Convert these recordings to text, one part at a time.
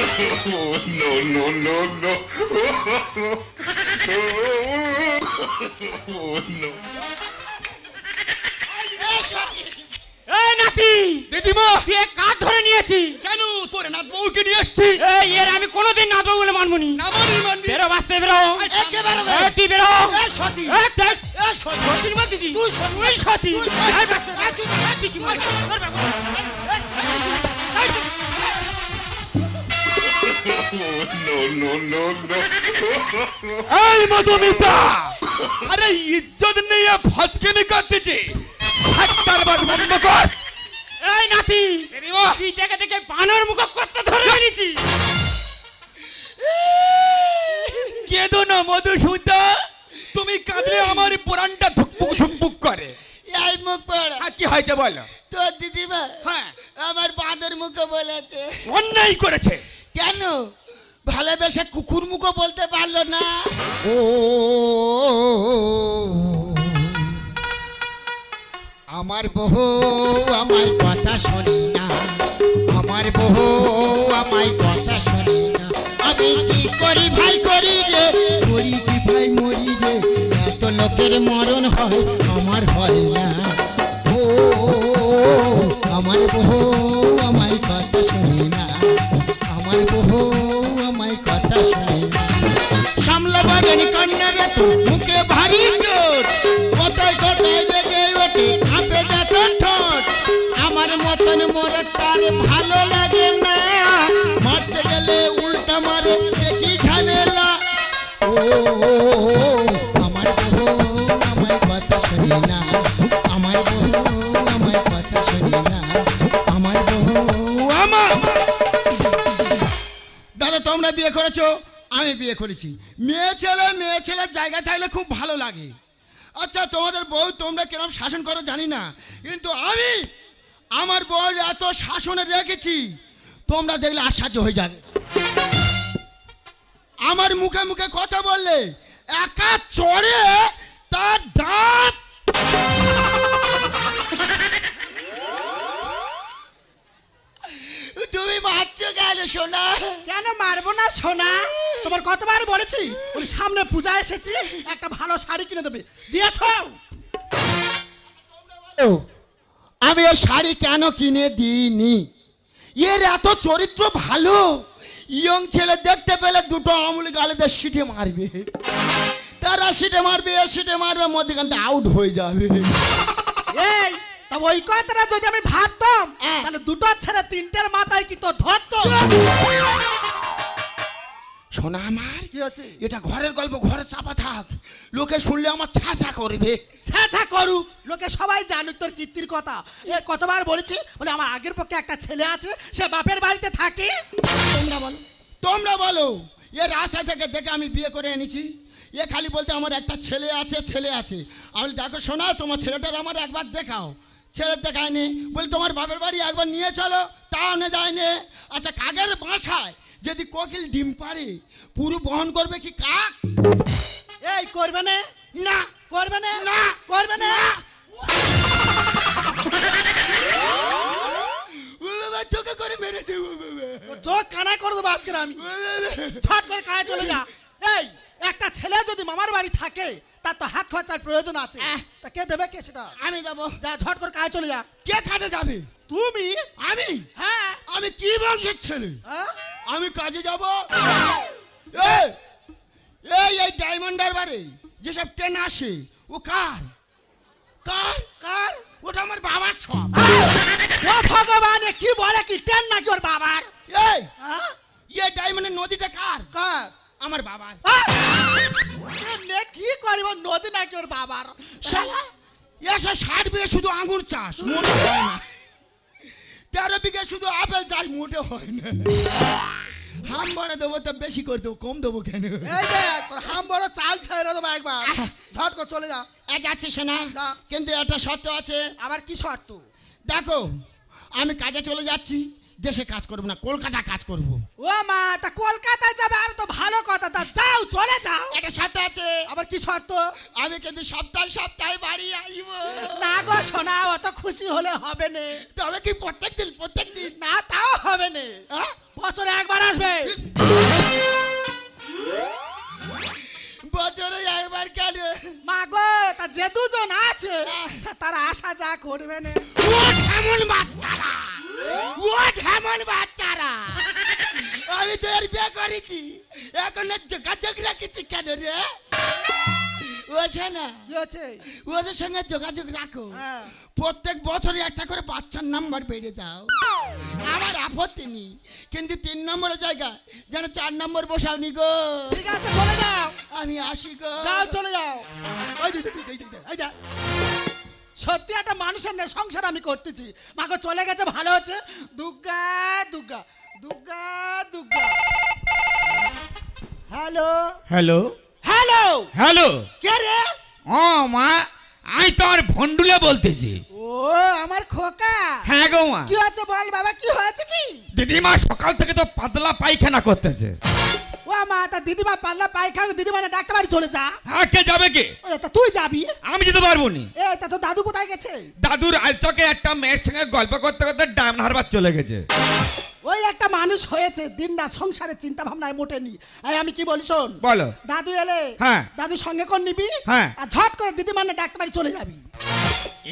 No, no, no, no. No. এই নাতি দিদিমা তুই কাজ ধরে নিয়েছি কেন তোর নাত বউকে নিয়ে আসছি এই এর আমি কোনোদিন না দেবো বলে মানবনি না মানবি বেরো বাঁচতে বেরো একেবারে এই তুই বেরো এই সতী এই দেখ এই সতী সতীর মা দিদি তুই সতী তুই সতী তুই এই বাঁচতে তুই কি মার No, no, no, no. এই মধুমিতা আরে ইজ্জত নিয়ে ফাজকেনি করতেছি হাতটার বাদ বন্ধ কর এই নাতি দিদিমা তুই দেখে দেখে বানর মুখ করতে ধরে নিয়েছি কেঁদো না মধুসূদা তুমি কাঁদলে আমার পুরাণটা ধুকপুক ধুকপুক করে এই মুখ পড় আর কি হয়েছে বলো তোর দিদিমা হ্যাঁ আমার বাঁদর মুখে বলেছে অন্যায় করেছে কেন ভালোবেসে কুকুর মুখো বলতে পারলো না ও আমার বহু আমায় কথা শোনে না, আমার বহু আমায় কথা শোনে না। আমি কি করি ভাই করি রে, করি কি ভাই মরি রে, এত লোকের মরণ হয় আমার হয় না। ও আমার বহু আমায় কথা শোনে না, আমার বহু আমায় কথা শোনে না। সামলাবারেন কন্যারে তোর মুখে ভারী জোর, কোথায় কোথায় রেগে ওঠে কাঁপে যাত ঠোঁট। আমার মতন মরে তার ভালো লাগে না, মারতে গেলে উল্টা মারে দেখি ঝামেলা। ও আমার বহু আমায় কথা শোনে না, আমার বহু আমায় কথা শোনে না, আমার বহু আমার। দাদা তোমরা বিয়ে করেছো, আমি বিয়ে করেছি। মেয়ে ছেলের জায়গা থাকলে খুব ভালো লাগে। আচ্ছা তোমাদের বউ তোমরা কিরম শাসন করো জানি না, কিন্তু আমি আমার বউ এত শাসনে রেখেছি তোমরা দেখলে আশ্চর্য হয়ে যাবে। আমার মুখে মুখে কথা বললে একা চড়ে তার দাঁত। তুমি মারছো কেন সোনা? কেন মারবো না সোনা? তোমার কতবার বলেছি ওই সামনে পূজা এসেছি, একটা ভালো শাড়ি কিনে দেবে, দিয়েছো? আমি এই শাড়ি কেন কিনে দিইনি? এর এত চরিত্র ভালো, ইয়ং ছেলে দেখতে পেলে দুটো আঙুল গালেতে সিটে মারবে, তারা সিটে মারবে সিটে মারবে, মধ্যখানটা আউট হয়ে যাবে। এই তা ওই কথাটা যদি আমি ভাবতাম তাহলে দুটো ছেড়ে তিনটের মাথায় কি তো ধরতো? শোনা আমার কি আছে? এটা ঘরের গল্প, ঘরে চাপা থাক, লোকে শুনলে আমার ছাছা করবে। ছাছা করু, লোকে সবাই জানুক তোর কীর্তির কথা। এ কতবার বলেছি বলে আমার আগের পক্ষে একটা ছেলে আছে, সে বাপের বাড়িতে থাকে। তোমরা বলো, তোমরা বলো, এ রাস্তা থেকে দেখে আমি বিয়ে করে এনেছি, এ খালি বলতে আমার একটা ছেলে আছে ছেলে আছে। আমি দেখো শোনা, তোমার ছেলেটার আমার একবার দেখাও। ছেলে দেখায়নি, বলি তোমার বাপের বাড়ি একবার নিয়ে চলো, তাও না যায়নি। আচ্ছা কাকের বাসায় যদি কোকিল ডিম পারে পুরো বহন করবে কি কাক? এই করবে না, না করবে না, না করবে না। চোখে করে মেরে দেবো, চোখ কানায় করে দেবো আজকে আমি। ছট করে কাজে চলে যা। এই একটা ছেলে যদি মামার বাড়ি থাকে তার তো হাত খরচার প্রয়োজন আছে, তা কে দেবে? কে সেটা? আমি দেবো। যা ঝট করে কাজে চলে যা। কে কাজে যাবে? তুমি। আমি? হ্যাঁ। আমি কি বংশের ছেলে? হ্যাঁ? আমি কাজে যাব? এই এই এই ডায়মন্ডার বাড়ি যেসব ট্রেন আসে ও কার? কার কার? ওটা আমার বাবার সব। ও ভগবান, কি বলে কি ট্রেন নাকি ওর বাবার? এই হ্যাঁ? এই ডায়মন্ডের নদীটা কার? কার? আমার বাবার। কি করিব, নদী নাকি ওর বাবার? শালা এসে 60 বিঘে শুধু আঙুর চাষ, মোটে হয় না। 13 বিঘে শুধু আপেল চাষ, মোটে হয় না। হাম বড় দেবো তো বেশি করে দেবো, কম দেবো কেন? এই যে তোর হাম বড় চাল ছেড়ে দেবো একবার, ঝট করে চলে যা। যাচ্ছিস না? যা। কিন্তু একটা শর্ত আছে। আবার কি শর্ত? দেখো আমি কাজে চলে যাচ্ছি, দেশে কাজ করবো না, কলকাতা কাজ করবো। ও মা, তা কলকাতায় যাবে আর তো ভালো কথা, তা যাও, চলে যাও। একটা সাথে আছে, আবার কি শর্ত? আমি কিন্তু সপ্তাহে সপ্তাহে বাড়ি আসবো। না গো সোনা, অত খুশি হলে হবে না। তবে কি প্রত্যেক দিন না, তাও হবে না। হ্যাঁ? বছরে একবার আসবে। বছরে একবার কেন? মা গো, তা যে দুজন আছে তা তারা আসা যা করবে না। আমি তো এর বিয়ে করেছি, এখন যোগাযোগ রাখেছি কেন রে? ওছে না, কি হচ্ছে? ওদের সঙ্গে যোগাযোগ রাখো, হ্যাঁ। প্রত্যেক বছরে একটা করে বাচ্চার নাম্বার বেড়ে যাও। আমার আপত্তি নেই, কিন্তু 3 নম্বরের জায়গায় যেন 4 নম্বর বসাওনি গো। ঠিক আছে, চলে যাও। আমি আসি গো। যাও, চলে যাও। এই যা। সত্যি একটা মানুষের নে সংসার আমি করতেছি। মাকে চলে গেছে, ভালো হচ্ছে। Durga Durga Durga Durga. Hello hello hello, hello, কে রে? ও মা, আমি তোর ভন্ডুলে বলতেছি। ও আমার খোকা। হ্যাঁ গো মা। কি হচ্ছে বল বাবা, কি হয়েছে কি? দিদিমা সকাল থেকে তো পাতলা পায়খানা করতেছে। ও মা, তা দিদিমা পাল্লা পায়খানা, দিদিমা না ডাক্তার বাড়ি চলে যা। হ্যাঁ, কে যাবে কে? ও, তা তুই যাবি? আমি যেতে পারবো নি। এ, তা তো দাদু কোথায় গেছে? দাদুর আলচকে একটা মেয়ের সঙ্গে গল্প করতে করতে ডায়মন্ড হারবার চলে গেছে। ওই একটা মানুষ হয়েছে, দিন রাত সংসারের চিন্তা ভাবনায় মোটেনি। এই আমি কি বলি শোন, বলো। দাদু এলে হ্যাঁ। দাদু সঙ্গে করে নিবি, হ্যাঁ। আর ঝট করে দিদি মানে ডাক্তার বাড়ি চলে যাবি।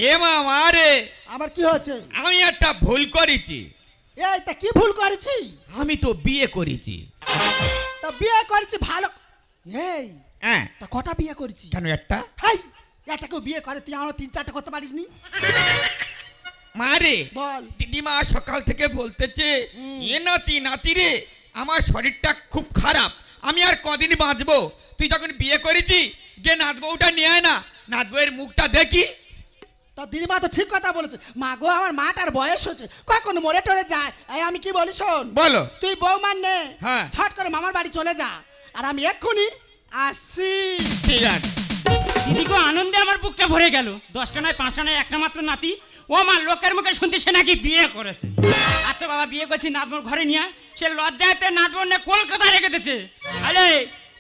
এ মা, মারে আবার কি হচ্ছে? আমি একটা ভুল করেছি। এই তা কি ভুল করেছি? আমি তো বিয়ে করেছি। তা বিয়ে করেছি ভালো। এই হ্যাঁ, তা কটা বিয়ে করেছি? কেন একটা? হাই, এটাকেও বিয়ে করে তুই আমার 3-4টা করতে পারিস নি? মারে বল। দিদিমা সকাল থেকে বলতেছে, এ নাতি নাতি রে, আমার শরীরটা খুব খারাপ, আমি আর কদিন বাঁচবো। তুই যখন বিয়ে করেছি, যে নাত বউটা নিয়ে আয় না, নাত বউয়ের মুখটা দেখি। তা দিদিমা তো ঠিক কথা বলেছে। মা গো, আমার মাটার বয়স হচ্ছে, কখন মরে টরে যায়। এই আমি কি বলি শোন, বলো। তুই বৌমার নে, হ্যাঁ। ছট করে মামার বাড়ি চলে যা, আর আমি এক্ষুনি আসছি। ঠিক আছে। দিদিকে আনন্দে আমার বুকটা ভরে গেল। 10টা নয়, 5টা নয়, একটা মাত্র নাতি। ও মা, লোকের মুখে শুনতে সে নাকি বিয়ে করেছে। আচ্ছা বাবা, বিয়ে করছি, নাতবর ঘরে নিয়ে আয়। সে লজ্জাতে নাতবর নিয়ে কলকাতায় রেখে দিয়েছে। আরে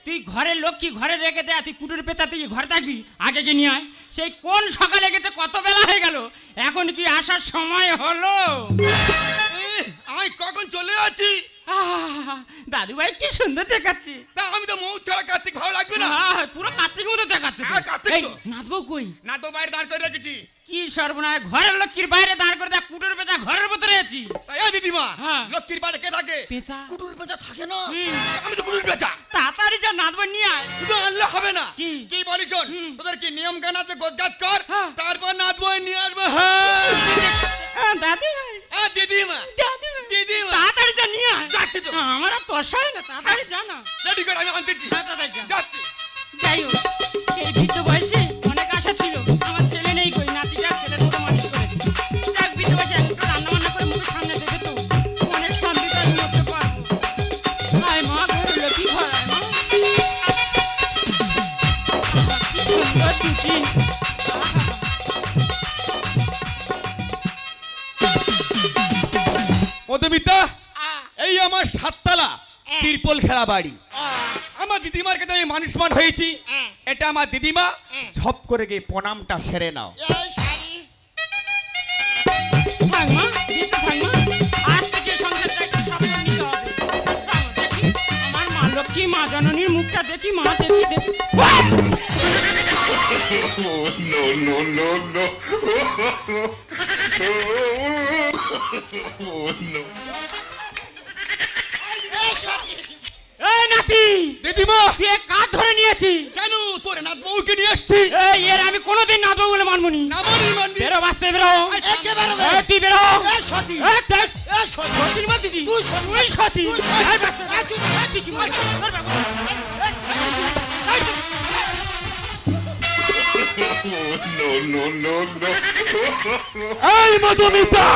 তুই ঘরের লক্ষ্মী ঘরে রেখে দে, তুই কুটুর পেঁচা, তুই ঘরে থাকবি, আগে গিয়ে নিয়ে আয়। সেই কোন সকালে গেছে, কত বেলা হয়ে গেল, এখন কি আসার সময় হলো? আমি কখন চলে আছি? দাদু ভাই কি সুন্দর দেখাচ্ছে। তা আমি তো মৌ ছাড়া কার্তিক ভালো লাগবে না? পুরো কার্তিক মতো দেখাচ্ছে। হ্যাঁ, কার্তিক তো। নাতবো কই? না তো বাইরে দাঁড় করে রেখেছি। কি সর্বনাশ, ঘরের লক্ষ্মীর বাইরে দাঁড় করে দেখ, কুটুর পেঁচা ঘরের ভিতরে আছি। তাই দিদিমা, হ্যাঁ। লক্ষ্মীর বাড়ি কে থাকে? পেঁচা। কুটুর পেঁচা থাকে না। হুম। আমি তো কুটুর পেঁচা। তাড়াতাড়ি যা, নাতবো নিয়ে আয়। শুধু আনলে হবে না। কি? কি বলি শোন, হুম। তোদের কি নিয়ম জ্ঞান আছে? গোজগাজ কর, হ্যাঁ। তারপর নাত বই নিয়ে আসবো। হ্যাঁ দাদি ভাই, দিদিমা, দাদি ভাই, দিদিমা, তাড়াতাড়ি যা, নিয়ে আয়। যাচ্ছি তো। আমার আর তর্স হয় না, তাড়াতাড়ি যা না। রেডি করে আমি আনতেছি। হ্যাঁ, তাড়াতাড়ি যা। যাচ্ছি। যাই হোক, এই বৃদ্ধ বয়সে অনেক আশা ছিল, আমার ছেলে নেই কই, নাতিটা ছেলের মতো মানুষ করেছে। যাক, বৃদ্ধ বয়সে একটু রান্না বান্না করে মুখের সামনে দেখে তো অনেক শান্তিতে আমি মরতে পারবো। আয় মা, ঘরে লক্ষ্মী ঘর, আয় মা। কি সুন্দর দুটি। মধুমিতা, এই আমার 7তলা তিরপল খেলা বাড়ি। আমার দিদিমার কাছে আমি মানুষমান হয়েছি। এটা আমার দিদিমা, ঝপ করে গিয়ে প্রণামটা সেরে নাও। থাক মা, দিতে থাক মা। আজ থেকে সংসারটা একটা সাফল্য নিতে হবে। দাঁড়াও, দেখি, আমার মা লক্ষ্মী, মা জননীর মুখটা দেখি, মা দেখি দেখি। Oh, no, no, no, no. Oh, no. এই নাতি, দিদিমা, তুই এ কাজ ধরে নিয়েছি কেন? তোর নাত বউকে নিয়ে আসছি। এই এর আমি কোনোদিন নাতবো বলে মানবনি। না মানবি। বেরো, বাঁচতে বেরো। একেবারে এই তুই বেরো। সতী, এই দেখ, সতীর মা দিদি, তুই সতী। এই বাঁচতে, এই তুই কি মারবি? ধর বাবু। Oh, no, no, no, no. এই মধুমিতা,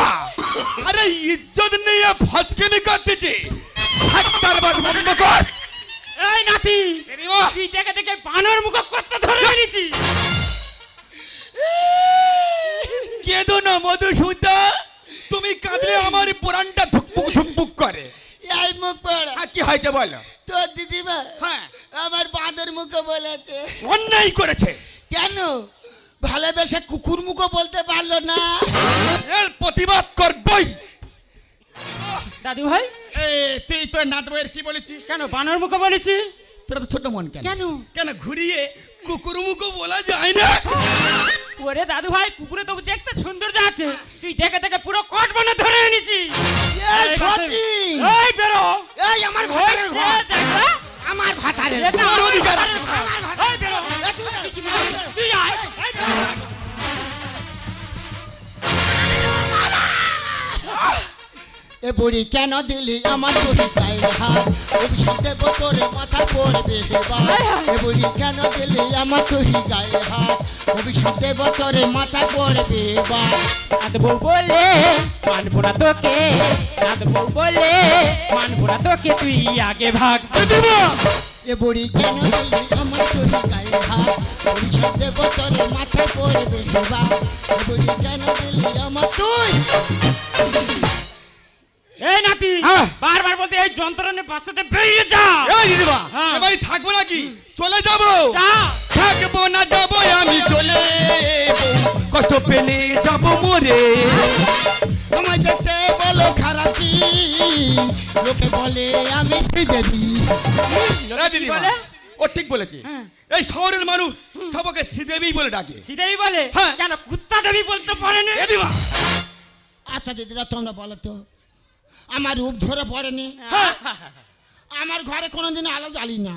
আরে ইজ্জত নিয়ে ফজকেনি করতেছি। হাতটার বাস বন্ধ কর। এই নাতি, দিদিমা, তুই দেখে দেখে বানর মুখ করতে ধরে এনেছি। কেঁদো না মধুসূদন, তুমি কাঁদলে আমার প্রাণটা ধুকপুক বুক করে। এই মুখ পড়। হ্যাঁ, কি হয়েছে বলো? তোর দিদিমা হ্যাঁ, আমার বাঁদর মুখে বলেছে। অন্যায় করেছে। কেন? ভালোবেসে কুকুর মুখো বলতে পারলো না। এর প্রতিবাদ করবই। দাদু ভাই তুই তোর নাতবইয়ের কি বলেছিস? কেন বানর মুখে বলেছি? তোরা তো ছোট মন কেন? কেন? কেন ঘুরিয়ে কুকুর মুখো বলা যায় না? ওরে দাদু ভাই কুকুরে তো দেখতে সুন্দর আছে, তুই দেখে দেখে পুরো কট বনে ধরে এনেছি। এই সতীন! এই বেরো। এই আমার ভাতারের ঘর। দেখো আমার ভাতারের এটা ঘর। আমার অধিকার ভাতারের আছে। ঘর। এই বেরো। তুই আয়। এই বেরো। এ বুড়ি কেন দিলি আমার বুড়ি গায়ে হাত? অভিশাপ দেব তোর মাথা পড়বে এবার। এ বুড়ি কেন দিলি আমার তুই গায়ে হাত? অভিশাপ দেব তোর মাথা পড়বে এবার। কাঁদবো বলে মানবো না তোকে, কাঁদবো বলে মানবো না তোকে, তুই আগে ভাগ। এ বুড়ি কেন দিলি আমার তুই গায়ে হাত? অভিশাপ দেব তোর মাথায় পড়বে এবার। এ বুড়ি কেন দিলি আমার তুই? এই নাতি হ্যাঁ। বারবার বলতে এই যন্ত্রণে বাঁচাতে বেরিয়ে যা। এই দিদিমা, হ্যাঁ। এবারে থাকবো নাকি? চলে যাবো। যা। থাকবো না যাবো আমি চলে, কত পেলে যাবো মরে। আমায় দেখতে বলো খারাপি, লোকে বলে আমি শ্রীদেবী। এই দিদিমা, বলে? ও ঠিক বলেছে। হ্যাঁ। এই শহরের মানুষ সবকে শ্রীদেবী বলে ডাকে। শ্রীদেবী বলে? হ্যাঁ। কেন কুত্তা দেবী বলতে পারেনি? এ দিদিমা, আচ্ছা দিদিরা তোমরা বলো তো, আমার রূপ ধরে পড়েনি? আমার ঘরে কোনোদিন আলো জ্বালি না।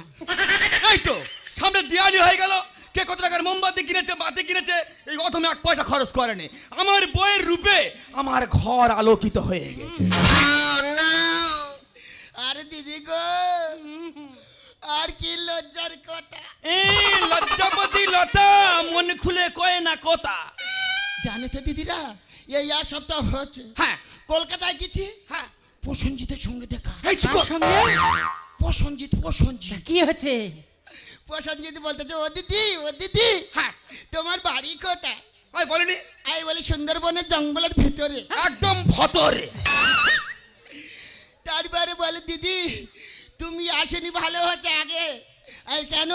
এই তো সামনে দিওয়ালি হয়ে গেল, কে কত টাকার মোমবাতি কিনেছে, বাতি কিনেছে, এই অথম এক পয়সা খরচ করেনি। আমার বইয়ের রূপে আমার ঘর আলোকিত হয়ে গেছে। আরে দিদি গো, আর কি লজ্জার কথা। এই লজ্জাপতি লতা মন খুলে কয় না কথা। জানে তো দিদিরা, এই আর সপ্তাহ হচ্ছে হ্যাঁ কলকাতায় গেছি, হ্যাঁ, প্রসঞ্জিতের সঙ্গে দেখা। এই চুপ কর। প্রসঞ্জিৎ কি হচ্ছে? প্রসঞ্জিৎ বলতেছে, ও দিদি হ্যাঁ, তোমার বাড়ি কোথায়? ওই বলিনি, আমি বলি সুন্দরবনের জঙ্গলের ভিতরে। একদম ভতরে। তারপরে বলে, দিদি তুমি আসেনি ভালো হচ্ছে আগে। আর কেন?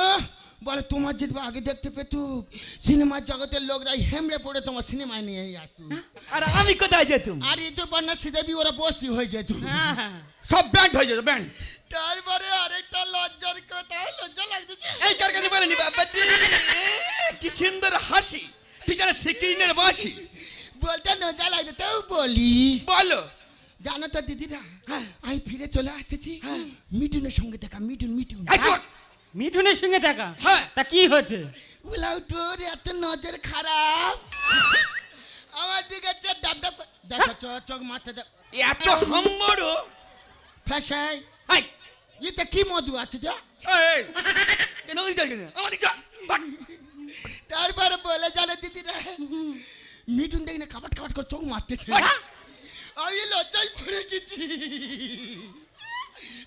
বলে তোমার যদি আগে দেখতে পেতুক, সিনেমার জগতের লোকরা হেমড়ে পড়ে তোমার সিনেমায় নিয়ে আসতো। আর আমি কোথায় যেতুম? আর ঋতুপর্ণা শ্রীদেবী ওরা বস্তি হয়ে যেত। সব ব্যান্ড হয়ে যেত, ব্যান্ড। তারপরে আরেকটা লজ্জার কথা, লজ্জা লাগতেছে। এই কার কাছে বলেনি বাবাটি, কি সুন্দর হাসি, ঠিক আছে সিকিনের বাঁশি। বলতে লজ্জা লাগতে, তাও বলি। বলো। জানো তো দিদিরা, আমি ফিরে চলে আসতেছি, মিঠুনের সঙ্গে দেখা। মিঠুন এই চুপ। মিঠুনের সঙ্গে দেখা? হ্যাঁ। তা কি হয়েছে? বলাও তোর এত নজর খারাপ, আমার দিকে ডাব ডাব দেখো, চোখ মাথা দেখ এত হাম্বড়। ফ্যাশাই। এই এতে কি মধু আছে যা? এই কেন ওই যাই কেন আমাদের যা। তারপরে বলে, জানো দিদিরা, মিঠুন দেখি না খাপাট খাপাট করে চোখ মারতেছে। আমি লজ্জায় পড়ে গেছি।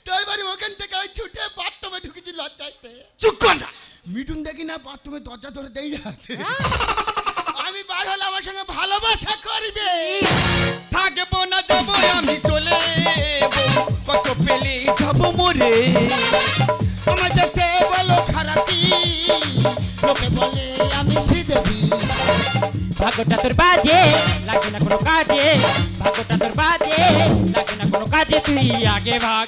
তারপরে ওখান থেকে আমি ছুটে বাথরুমে ঢুকেছি লজ্জাইতে। চুপ কর না। মিঠুন দেখি না বাথরুমে দরজা ধরে দাঁড়িয়ে আছে। আমি বার হলে আমার সঙ্গে ভালোবাসা করবে। থাকবো না যাবো আমি চলে, কত পেলে যাবো মরে। আমার দেখতে বলো খারাপি, লোকে বলে আমি শ্রীদেবী। ভাগ্যটা তোর বাজে, লাগে না কোনো কাজে, ভাগ্যটা তোর বাজে, লাগে না কোনো কাজে, তুই আগে ভাগ।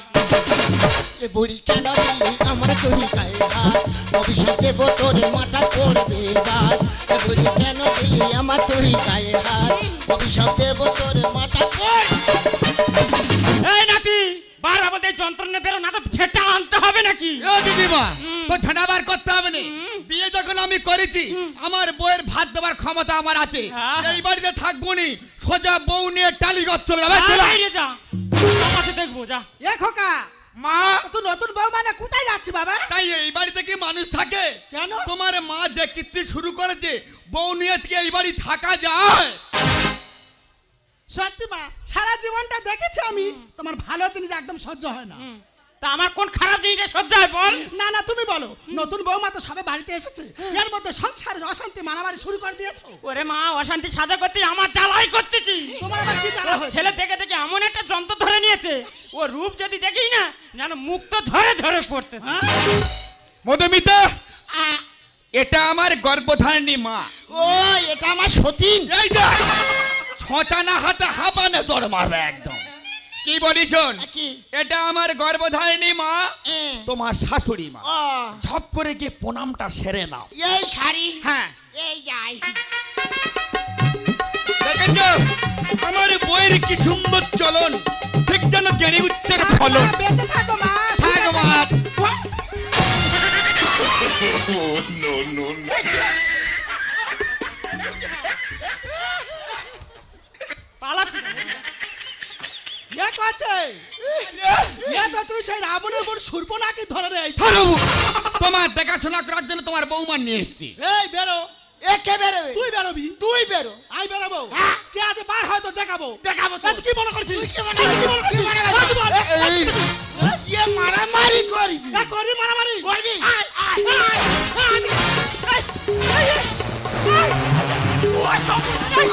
এ বুড়ি কেন দিলি আমার তুই গায়ে হাত? অভিশাপ দেব তোর মাথা পড়বে এবার। এ বুড়ি কেন দিলি আমার তুই গায়ে হাত? অভিশাপ দেব তোর মাথা পড়। এই নাতি বারবার বলতে যন্ত্রণা বেরো না তো ঝেঁটা আনতে হবে নাকি? ও দিদিমা, তো ঝাঁটাবার করতে হবে না। বিয়ে যখন আমি করেছি, আমার বউয়ের ভাত দেওয়ার ক্ষমতা আমার আছে। হ্যাঁ। এই বাড়িতে থাকবো নি, সোজা বউ নিয়ে টালিগঞ্জ চলে যাবে। যা, বাইরে যা, আমাকে দেখবো যা। এ খোকা, মা, তুই নতুন বউ মানে কোথায় যাচ্ছি বাবা? তাই এই বাড়িতে কি মানুষ থাকে? কেন? তোমার মা যে কীর্তি শুরু করেছে, বউ নিয়ে কি এই বাড়ি থাকা যায়? সত্যি মা, সারা জীবনটা দেখেছি আমি, তোমার ভালো জিনিস একদম সহ্য হয় না। তা আমার কোন খারাপ জিনিসটা সহ্য হয় বল? না না তুমি বলো, নতুন বৌমা তো সবে বাড়িতে এসেছে, এর মধ্যে সংসারে অশান্তি মারামারি শুরু করে দিয়েছো। ওরে মা, অশান্তি সাজা করতে আমার জ্বালাই করতেছি। তোমার আবার কি জ্বালা হয়েছে? ছেলে দেখে দেখে এমন একটা যন্ত্র ধরে নিয়েছে, ও রূপ যদি দেখি না যেন মুখ তো ঝরে ঝরে পড়তে। মধুমিতা, এটা আমার গর্ভধারিণী মা। ও এটা আমার সতীন। এই যা ছচানা হাতে হাঁপানে জ্বর মারবে একদম। কি বলি শোন, কি? এটা আমার গর্ভধারিণী মা, এ, তোমার শাশুড়ি মা। ও ঝপ করে গিয়ে প্রণামটা সেরে নাও। এই শাড়ি, হ্যাঁ, এই যাই। দেখেছ আমার বইয়ের কি সুন্দর চলন, ঠিক যেন জ্ঞানী উচ্চের ফলন। বেঁচে থাকো মা। থাক মা। Oh, no, no, no. পালাচ্ছি। এ কাছে এ তো তুই সেই রাবণের বোন শূর্পণখা ধরে রে। ধরবো। তোমার দেখাশোনা করার জন্য তোমার বৌমা নিয়ে এসেছি। এই বেরো। এ কে বেরোবে? তুই বেরোবি। তুই বেরো। আমি বেরোবো। হ্যাঁ। কে আছে বার হয়তো দেখাবো। দেখাবো তো। এ তুই কি মনে করছিস? তুই কি মনে করছিস? কি মনে করছিস? এই এ মারামারি করবি। এ করবি মারামারি? করবি? আয়, আয়, আয়, আয়, আয়, আয়, আয়। ও সব, আয়।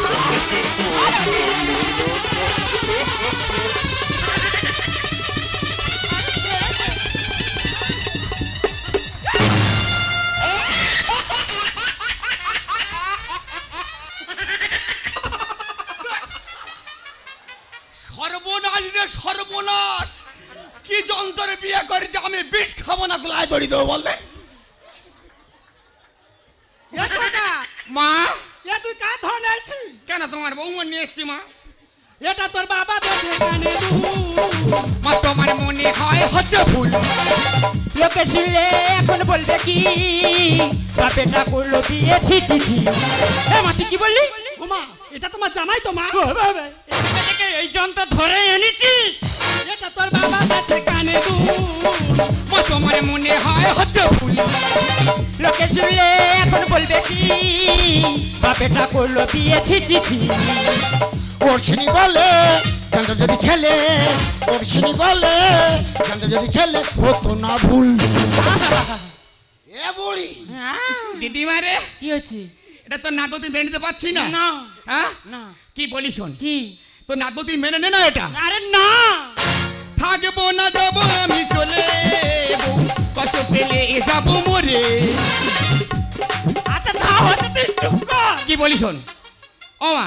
সর্বনাশ রে সর্বনাশ, কি যন্ত্রে বিয়ে করেছে, আমি বিষ খাবো না, গোলায় দড়ি দেবো বললে। এ কাকা, মা, এ তুই কার ধরনে আছিস? কেন তোমার বৌমা নিয়ে এসছি মা? এটা তোর বাবা দেছে কানে মা তোমার মনে হয় হচ্ছে ভুল। লোকে শুনলে এখন বলবে কি, বাপেটা করলো বিয়ে, ছি ছি ছি। এ মা, তুই কি বললি? ওমা, এটা তোমার জামাই তো মা? ও বাবা, এখান থেকে এই যন্ত্র ধরে এনেছিস? এটা তোর বাবা দেছে কানে মা তোমার মনে হয় হচ্ছে ভুল। লোকে শুনলে এখন বলবে কি, বাপেটা করলো বিয়ে, ছি ছি ছি। ওরছিনি বলে জানতো যদি ছেলে, ওরছিনি বলে জানতো যদি ছেলে হতো না ভুল। এ বুড়ি দিদিমা রে, কি হয়েছে? এটা তো নাতবতী মেনে নিতে পারছি না। না হ্যাঁ, না। কি বলি শোন, কি? তো নাতবতী মেনে নে না এটা। আরে না, থাকবো না যাবো আমি চলে, কত পেলে এ যাবো মরে। আচ্ছা তাও হয়তো তুই চুপ কর। কি বলি শোন, ও মা,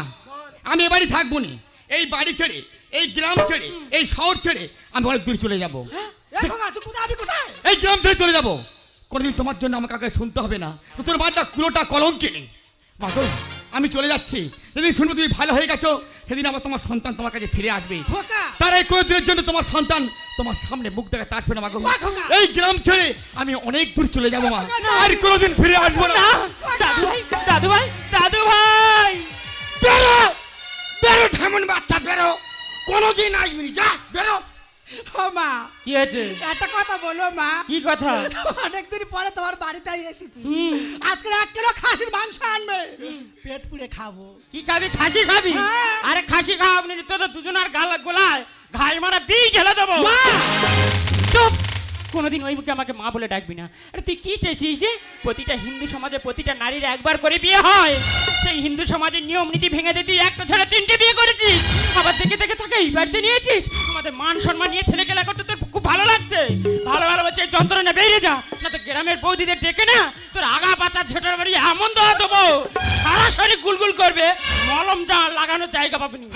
আমি এ বাড়ি থাকবো নি। এই বাড়ি ছেড়ে, এই গ্রাম ছেড়ে, এই শহর ছেড়ে আমি অনেক দূর চলে যাবো। এ খোকা, তুই কোথায়, আমি কোথায়? এই গ্রাম ছেড়ে চলে যাবো। কোনোদিন তোমার জন্য আমাকে আগে শুনতে হবে না তো তোর বাড়িটা কুলোটা কলঙ্কিনী। মা গো, আমি চলে যাচ্ছি। যেদিন শুনবো তুমি ভালো হয়ে গেছো, সেদিন আবার তোমার সন্তান তোমার কাছে ফিরে আসবে। খোকা, তার এই কয়েকদিনের জন্য তোমার সন্তান তোমার সামনে মুখ দেখাতে আসবে না। মা গো, মা খোকা। এই গ্রাম ছেড়ে আমি অনেক দূর চলে যাবো মা, আর কোনোদিন ফিরে আসবো না। দাদু ভাই, দাদু ভাই, দাদু ভাই। বেরো, বেরো ঠামন বাচ্চা, বেরো। কোনোদিন আসবি না, যা বেরো। ও মা, কি হয়েছে? একটা কথা বলো মা। কি কথা? অনেকদিন পরে তোমার বাড়িতে এসেছি, হুম। আজকে 1 কিলো খাসির মাংস আনবে, পেট পুড়ে খাবো। কি খাবি? খাসি খাবি? হ্যাঁ। আরে খাসি খাওয়া আপনি তো দুজনের গোলায় ঘাই মারা বিষ ঢেলে দেবো। চুপ, কোনোদিন ওই মুখে আমাকে মা বলে ডাকবি না। আরে তুই কি চাইছিস যে প্রতিটা হিন্দু সমাজে প্রতিটা নারীর একবার করে বিয়ে হয়? সেই হিন্দু সমাজের নিয়ম নীতি ভেঙে দিয়ে তুই একটা ছেড়ে 3টে বিয়ে করেছিস, আবার থেকে থেকে থাকে এই বাড়িতে নিয়েছিস। আমাদের মান সম্মান নিয়ে ছেলে গেলা করতে তোর খুব ভালো লাগছে? ভালো ভালো বলছে এই যন্ত্রণা বেরিয়ে যা, না তো গ্রামের বৌদিদের ডেকে না তোর আগা পাতা ঝেটার বাড়ি এমন দেওয়া দেবো, সারা শরীর গুলগুল করবে, মলম যা লাগানোর জায়গা পাবনি।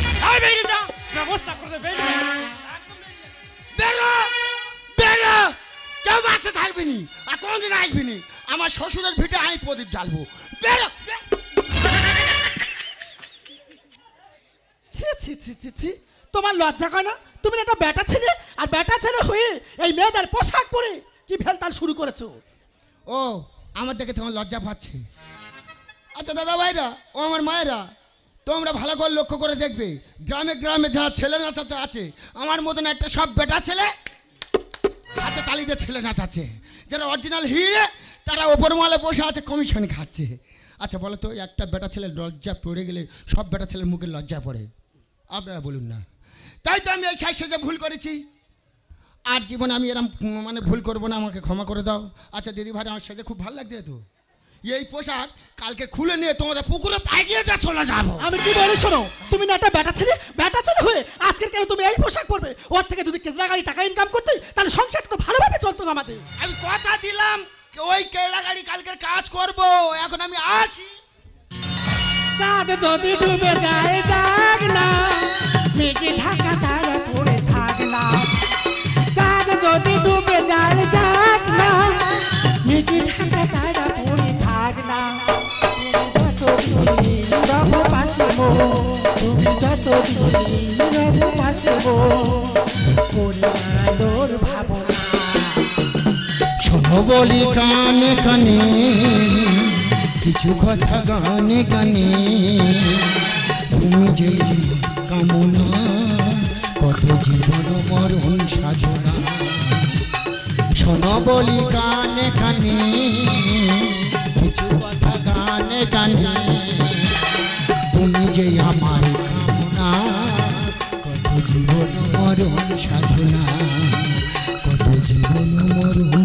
বেরিয়ে যা, ব্যবস্থা করবে, বেরিয়ে যা। বেরো, বেরো। কেউ বাসে থাকবি নি, আর কোনোদিন আসবি নি। আমার শ্বশুরের ভিটে আমি প্রদীপ জ্বালবো। বেরো। ছি ছি ছি ছি ছি, তোমার লজ্জা করে না? তুমি একটা বেটা ছেলে, আর বেটা ছেলে হয়ে এই মেয়েদের পোশাক পরে কি ভেলতাল শুরু করেছো? ও আমার দেখে তোমার লজ্জা পাচ্ছে। আচ্ছা দাদা ভাইরা, ও আমার মায়েরা, তোমরা ভালো করে লক্ষ্য করে দেখবে, গ্রামে গ্রামে যারা ছেলে নাচাতে আছে, আমার মতন একটা সব বেটা ছেলে হাতে তালি দিয়ে ছেলে নাচাচ্ছে। যারা অরিজিনাল হিরে তারা ওপর মালে বসে আছে, কমিশন খাচ্ছে। আচ্ছা বলো তো, একটা বেটা ছেলে লজ্জা পড়ে গেলে সব বেটা ছেলের মুখে লজ্জা পড়ে? আপনারা বলুন না। তাই তো আমি এই সাইজ সেজে ভুল করেছি। আর জীবনে আমি এরম মানে ভুল করবো না, আমাকে ক্ষমা করে দাও। আচ্ছা দিদি ভাই, আমার সেজে খুব ভালো লাগছে তো। এই পোশাক কালকে খুলে নিয়ে তোমাদের পুকুরে পাইয়ে দিয়ে চলে যাবো। আমি কি বলি শোনো, তুমি না একটা বেটা ছেলে হয়ে আজকের কেন তুমি এই পোশাক পরবে? ওর থেকে যদি কেজরা গাড়ি টাকা ইনকাম করতে তাহলে সংসারটা তো ভালোভাবে চলতো আমাদের। আমি কথা দিলাম ওই কেলা গাড়ি কালকের কাজ করব, এখন আমি আছি। চাঁদ যদি ডুবে যায় যাক না, মেঘে ঢাকা তারা পড়ে থাক না। চাঁদ যদি ডুবে যায় যাক না, মেঘে ঢাকা তারা পড়ে থাক না। রব পাশে গো, তুমি যত রব পাশে গো, পরিমাণোর ভাবনা। শোনো বলি কানে কানে কিছু কথা গানে গানে, তুমি যে কামনা কত জীবন মরণ সাধনা। শোনো বলি কানে কানে কিছু কথা গানে গানে, তুমি যে আমার কামনা কত জীবন মরণ সাধনা, কত জীবন মরণ